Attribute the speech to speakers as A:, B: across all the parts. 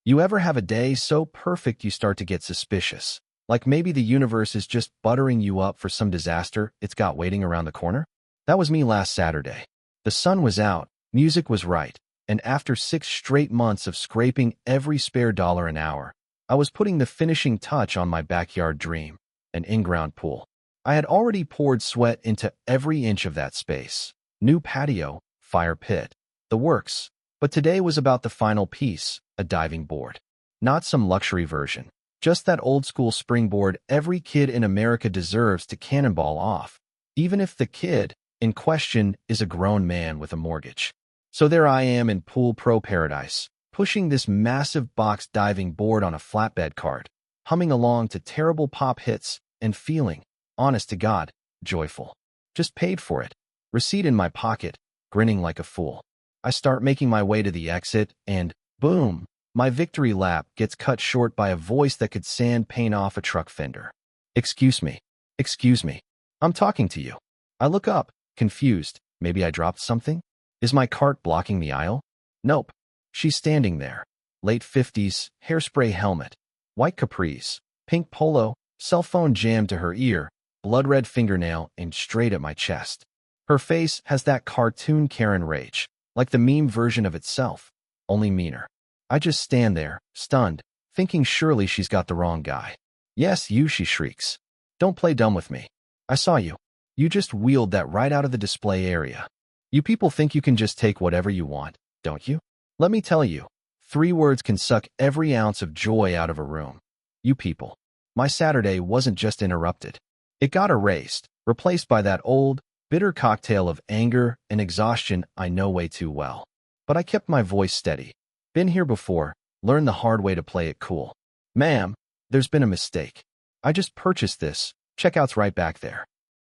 A: You ever have a day so perfect you start to get suspicious? Like maybe the universe is just buttering you up for some disaster it's got waiting around the corner? That was me last Saturday. The sun was out, music was right, and after 6 straight months of scraping every spare dollar an hour, I was putting the finishing touch on my backyard dream, an in-ground pool. I had already poured sweat into every inch of that space. New patio, fire pit, the works. But today was about the final piece, a diving board. Not some luxury version, just that old-school springboard every kid in America deserves to cannonball off, even if the kid in question is a grown man with a mortgage. So there I am in Pool Pro paradise, pushing this massive box diving board on a flatbed cart, humming along to terrible pop hits and feeling, honest to God, joyful. Just paid for it. Receipt in my pocket, grinning like a fool. I start making my way to the exit and, boom, my victory lap gets cut short by a voice that could sand paint off a truck fender. Excuse me. Excuse me. I'm talking to you. I look up, confused. Maybe I dropped something? Is my cart blocking the aisle? Nope. She's standing there. Late 50s, hairspray helmet, white capris, pink polo, cell phone jammed to her ear, blood-red fingernail aimed straight at my chest. Her face has that cartoon Karen rage, like the meme version of itself, only meaner. I just stand there, stunned, thinking surely she's got the wrong guy. Yes, you, she shrieks. Don't play dumb with me. I saw you. You just wheeled that right out of the display area. You people think you can just take whatever you want, don't you? Let me tell you, 3 words can suck every ounce of joy out of a room. You people. My Saturday wasn't just interrupted. It got erased, replaced by that old, bitter cocktail of anger and exhaustion I know way too well. But I kept my voice steady. Been here before, learned the hard way to play it cool. Ma'am, there's been a mistake. I just purchased this, checkout's right back there.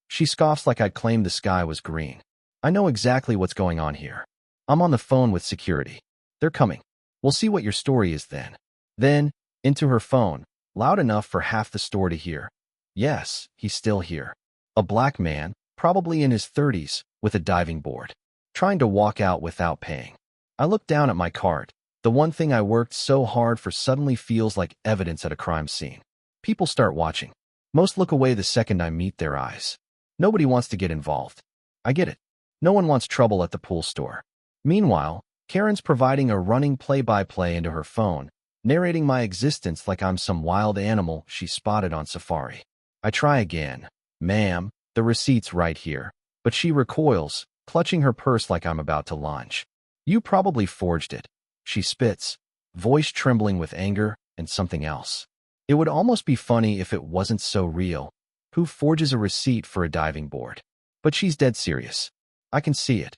A: She scoffs like I'd claimed the sky was green. I know exactly what's going on here. I'm on the phone with security. They're coming. We'll see what your story is then. Then, into her phone, loud enough for half the store to hear. Yes, he's still here. A black man, probably in his 30s, with a diving board, trying to walk out without paying. I look down at my cart. The one thing I worked so hard for suddenly feels like evidence at a crime scene. People start watching. Most look away the second I meet their eyes. Nobody wants to get involved. I get it. No one wants trouble at the pool store. Meanwhile, Karen's providing a running play-by-play into her phone, narrating my existence like I'm some wild animal she spotted on safari. I try again. Ma'am, the receipt's right here. But she recoils, clutching her purse like I'm about to launch. You probably forged it. She spits, voice trembling with anger and something else. It would almost be funny if it wasn't so real. Who forges a receipt for a diving board? But she's dead serious. I can see it.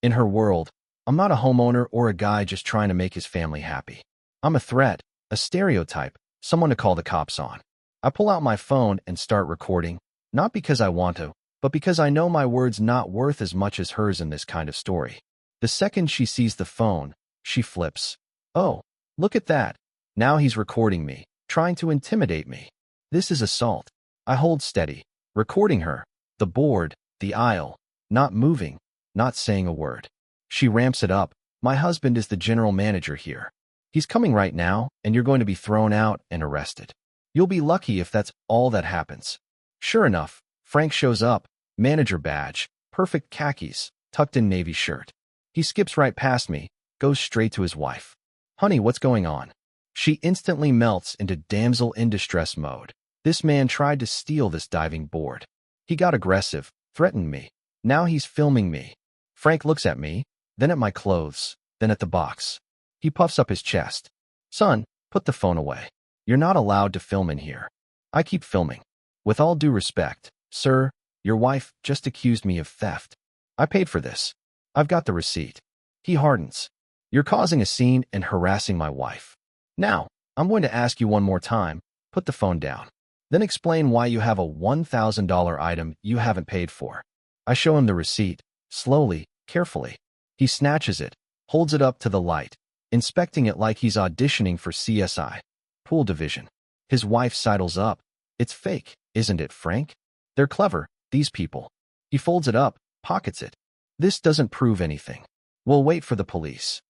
A: In her world, I'm not a homeowner or a guy just trying to make his family happy. I'm a threat, a stereotype, someone to call the cops on. I pull out my phone and start recording, not because I want to, but because I know my word's not worth as much as hers in this kind of story. The second she sees the phone, she flips. Oh, look at that. Now he's recording me, trying to intimidate me. This is assault. I hold steady, recording her, the board, the aisle, not moving, not saying a word. She ramps it up. My husband is the general manager here. He's coming right now, and you're going to be thrown out and arrested. You'll be lucky if that's all that happens. Sure enough, Frank shows up, manager badge, perfect khakis, tucked in navy shirt. He skips right past me, goes straight to his wife. Honey, what's going on? She instantly melts into damsel in distress mode. This man tried to steal this diving board. He got aggressive, threatened me. Now he's filming me. Frank looks at me, then at my clothes, then at the box. He puffs up his chest. Son, put the phone away. You're not allowed to film in here. I keep filming. With all due respect, sir, your wife just accused me of theft. I paid for this. I've got the receipt. He hardens. You're causing a scene and harassing my wife. Now, I'm going to ask you one more time. Put the phone down. Then explain why you have a $1,000 item you haven't paid for. I show him the receipt, slowly, carefully. He snatches it, holds it up to the light, inspecting it like he's auditioning for CSI. Pool division. His wife sidles up. It's fake, isn't it, Frank? They're clever, these people. He folds it up, pockets it. This doesn't prove anything. We'll wait for the police.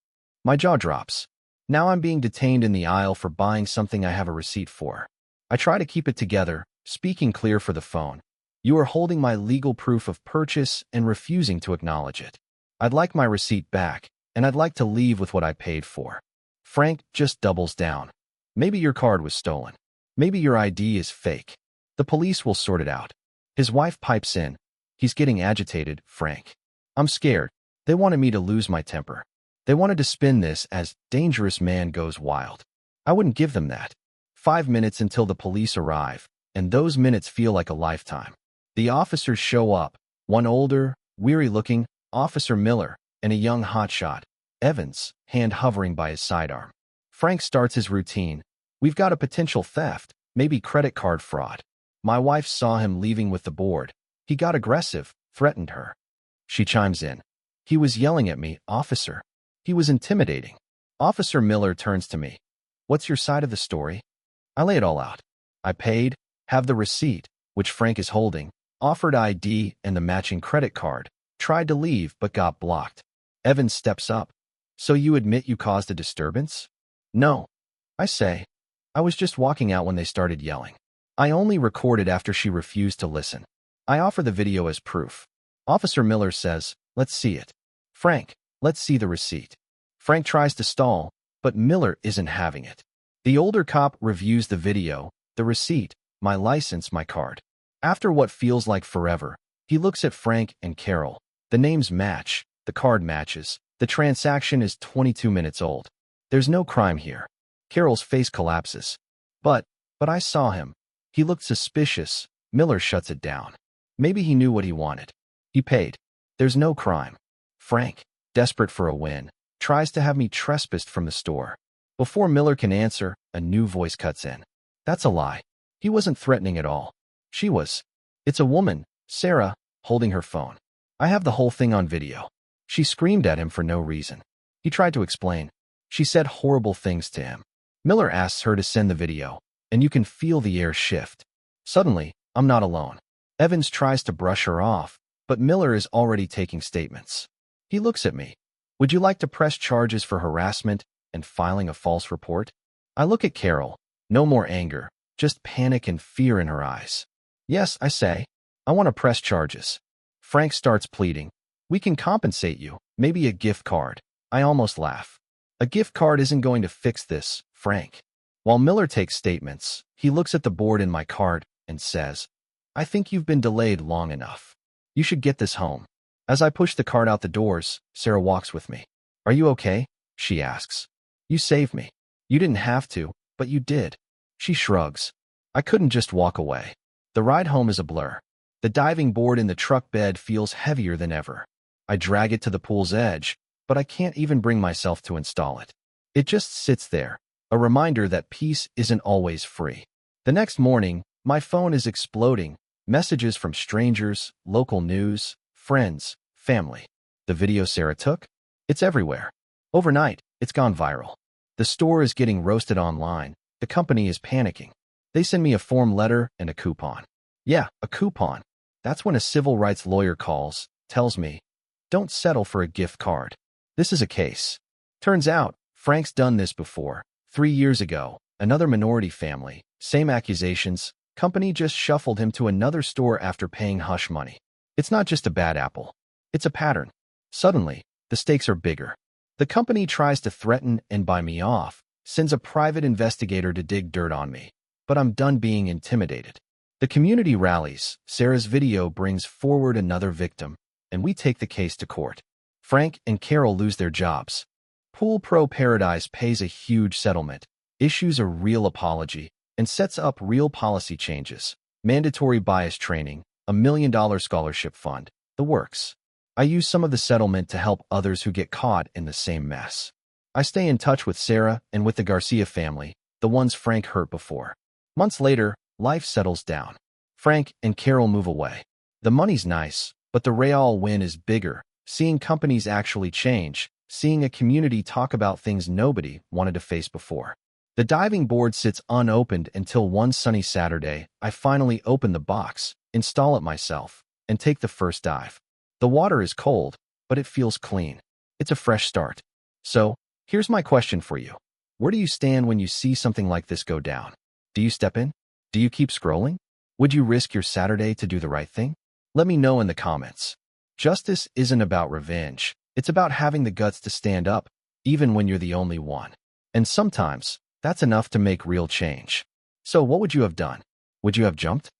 A: My jaw drops. Now I'm being detained in the aisle for buying something I have a receipt for. I try to keep it together, speaking clear for the phone. You are holding my legal proof of purchase and refusing to acknowledge it. I'd like my receipt back, and I'd like to leave with what I paid for. Frank just doubles down. Maybe your card was stolen. Maybe your ID is fake. The police will sort it out. His wife pipes in. He's getting agitated, Frank. I'm scared. They wanted me to lose my temper. They wanted to spin this as dangerous man goes wild. I wouldn't give them that. 5 minutes until the police arrive, and those minutes feel like a lifetime. The officers show up, one older, weary-looking, Officer Miller, and a young hotshot, Evans, hand hovering by his sidearm. Frank starts his routine. We've got a potential theft, maybe credit card fraud. My wife saw him leaving with the board. He got aggressive, threatened her. She chimes in. He was yelling at me, officer. He was intimidating. Officer Miller turns to me. What's your side of the story? I lay it all out. I paid, have the receipt, which Frank is holding, offered ID and the matching credit card, tried to leave but got blocked. Evans steps up. So you admit you caused a disturbance? No. I say. I was just walking out when they started yelling. I only recorded after she refused to listen. I offer the video as proof. Officer Miller says, let's see it. Frank, let's see the receipt. Frank tries to stall, but Miller isn't having it. The older cop reviews the video, the receipt, my license, my card. After what feels like forever, he looks at Frank and Carol. The names match, the card matches. The transaction is 22 minutes old. There's no crime here. Carol's face collapses. But I saw him. He looked suspicious. Miller shuts it down. Maybe he knew what he wanted. He paid. There's no crime. Frank, desperate for a win, tries to have me trespassed from the store. Before Miller can answer, a new voice cuts in. That's a lie. He wasn't threatening at all. She was. It's a woman, Sarah, holding her phone. I have the whole thing on video. She screamed at him for no reason. He tried to explain. She said horrible things to him. Miller asks her to send the video, and you can feel the air shift. Suddenly, I'm not alone. Evans tries to brush her off, but Miller is already taking statements. He looks at me. Would you like to press charges for harassment and filing a false report? I look at Carol. No more anger, just panic and fear in her eyes. Yes, I say. I want to press charges. Frank starts pleading. We can compensate you, maybe a gift card. I almost laugh. A gift card isn't going to fix this, Frank. While Miller takes statements, he looks at the board in my card and says, I think you've been delayed long enough. You should get this home. As I push the card out the doors, Sarah walks with me. Are you okay? She asks. You saved me. You didn't have to, but you did. She shrugs. I couldn't just walk away. The ride home is a blur. The diving board in the truck bed feels heavier than ever. I drag it to the pool's edge, but I can't even bring myself to install it. It just sits there, a reminder that peace isn't always free. The next morning, my phone is exploding. Messages from strangers, local news, friends, family. The video Sarah took? It's everywhere. Overnight, it's gone viral. The store is getting roasted online. The company is panicking. They send me a form letter and a coupon. Yeah, a coupon. That's when a civil rights lawyer calls, tells me, don't settle for a gift card. This is a case. Turns out, Frank's done this before. 3 years ago, another minority family, same accusations, company just shuffled him to another store after paying hush money. It's not just a bad apple. It's a pattern. Suddenly, the stakes are bigger. The company tries to threaten and buy me off, sends a private investigator to dig dirt on me. But I'm done being intimidated. The community rallies. Sarah's video brings forward another victim, and we take the case to court. Frank and Carol lose their jobs. Pool Pro Paradise pays a huge settlement, issues a real apology, and sets up real policy changes, mandatory bias training, a $1 million scholarship fund, the works. I use some of the settlement to help others who get caught in the same mess. I stay in touch with Sarah and with the Garcia family, the ones Frank hurt before. Months later, life settles down. Frank and Carol move away. The money's nice, but the real win is bigger, seeing companies actually change, seeing a community talk about things nobody wanted to face before. The diving board sits unopened until one sunny Saturday, I finally open the box, install it myself, and take the first dive. The water is cold, but it feels clean. It's a fresh start. So, here's my question for you. Where do you stand when you see something like this go down? Do you step in? Do you keep scrolling? Would you risk your Saturday to do the right thing? Let me know in the comments. Justice isn't about revenge. It's about having the guts to stand up, even when you're the only one. And sometimes, that's enough to make real change. So what would you have done? Would you have jumped?